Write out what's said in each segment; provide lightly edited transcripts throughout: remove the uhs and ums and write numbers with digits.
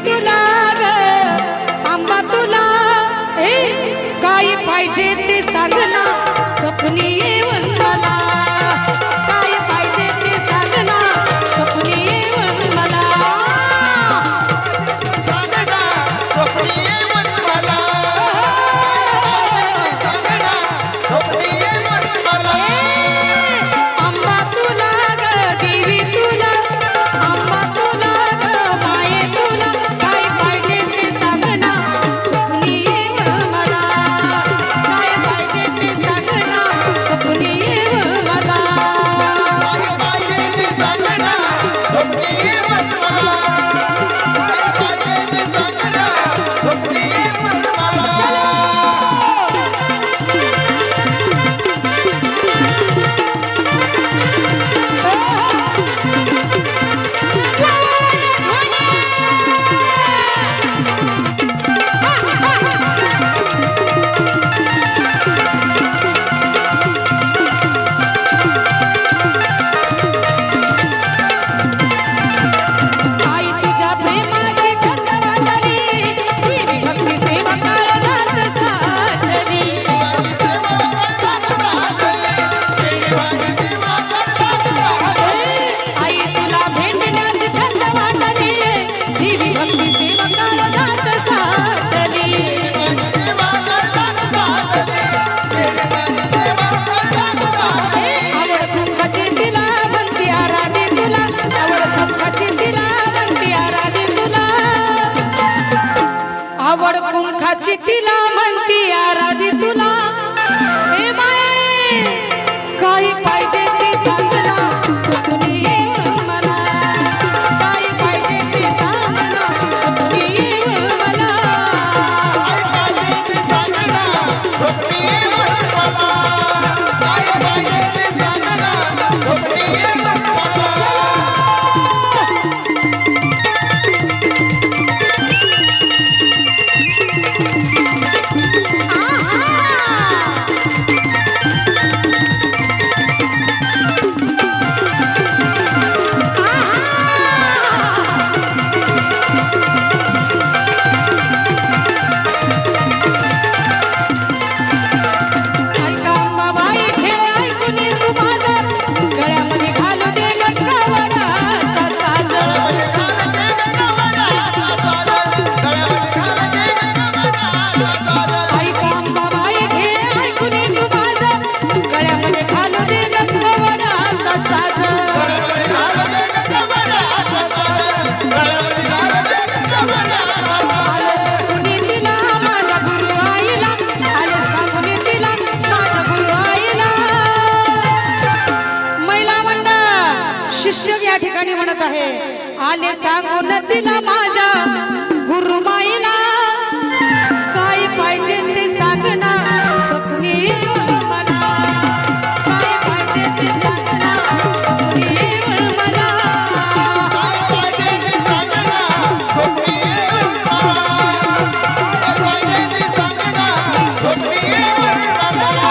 तुला ग आंबा तुला काय पाहिजे ते सांग ना स्वप्नी येऊन मला काय पाहिजे ते सांग ना स्वप्नी येऊन मला सांग ना स्वप्नी येऊन मला सांग ना स्वप्नी येऊन मला आंबा तुला ग देवी तुला आंबा तुला ग माये तुला काय पाहिजे ते सांग ना स्वप्नी येऊन मला काय पाहिजे ते सांग ना स्वप्नी येऊन मला काय पाहिजे ते सांग ना स्वप्नी येऊन मला काय पाहिजे ते सांग ना स्वप्नी येऊन मला आई तुझ्या प्रेमाची छंद वाटली देवी भक्ती सेवा काळ जात साधली देवाची सेवा करतात साधले देवाची सेवा करतात साधले आई तुला भेटण्याची छंद वाटली देवी भक्ती सेवा काळ जात साधली देवाची सेवा करतात साधले देवाची सेवा करतात साधले आवड कुंकाची तिला बनती आराधी तुला आवड कुंकाची तिला बनती आराधी तुला आवड कुंकाची तिला म्हणती आराधी तुला हे माये काही पाहिजे ते सांग ना स्वप्नी येऊन मला काय पाहिजे ते सांग ना स्वप्नी येऊन मला काय पाहिजे ते सांग ना स्वप्नी येऊन मला काय पाहिजे ते सांग ना स्वप्नी येऊन मला ऐका अंबाबाई खेळ ऐकून ये तू माझं गळ्यामध्ये घालू दे गंगावडाचा साज गळ्यामध्ये घाल दे गंगावडाचा साज गळ्यामध्ये घाल दे गंगावडाचा साज ऐका अंबाबाई खेळ ऐकून ये तू माझं गळ्यामध्ये घालू दे गंगावडाचा साज गळ्यामध्ये घाल दे गंगावडाचा साज गळ्यामध्ये घाल दे गंगावडाचा साज आले सांगून तिला माझ्या गुरु आईला आले सांगून तिला माझ्या गुरु आईला महिला मंडळ शिक्षक या ठिकाणी म्हणत आहे आले सांगून तिला माझ्या गुरुमाईला काय पाहिजे ते सांग ना स्वप्नी येऊन मला काय पाहिजे ते सांग ना स्वप्नी येऊन मला काय पाहिजे ते सांग ना स्वप्नी येऊन मला काय पाहिजे ते सांग ना स्वप्नी येऊन मला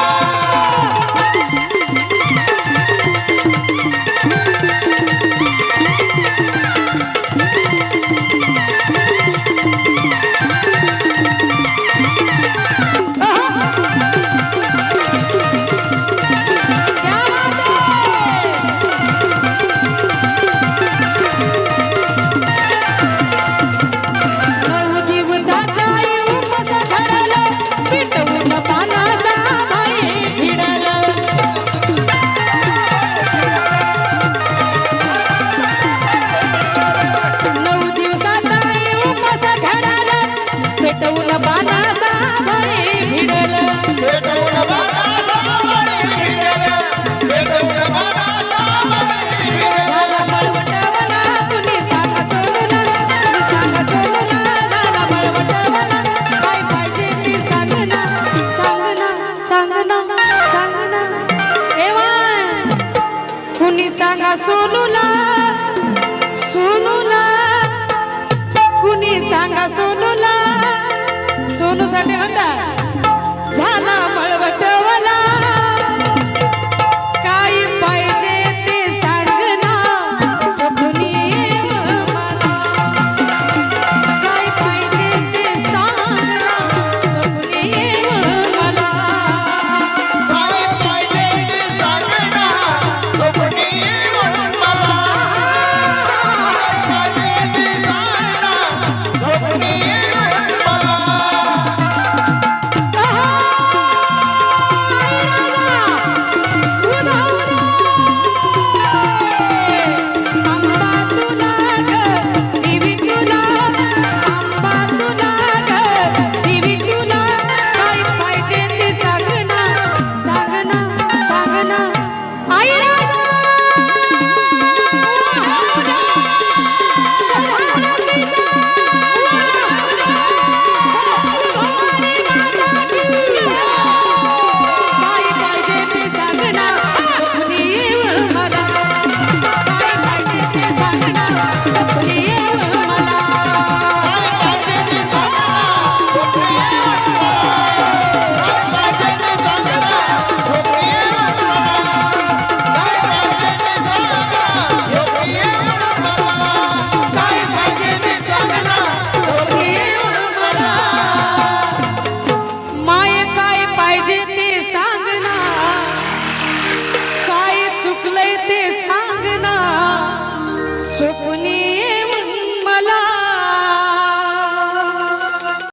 नऊ दिवसाचा उपवास धरला पेटवून पानाचा भाई भिडला नऊ दिवसाचा उपवास धरला पेटवून पानाचा भाई भिडला पेटवून बाणाचा बळी भिडला पेटवून बाणाचा बळी भिडला झाला बळवटवला कुणी सांगा सोडूला कुणी सांगा सोडूला झाला बळवटवला काय पाहिजे ते सांग ना सांग ना सांग ना सांग ना एवाय कुणी सांगा सोनूला सोनूला कुणी सांगा सोनूला सोनूसाठी म्हणता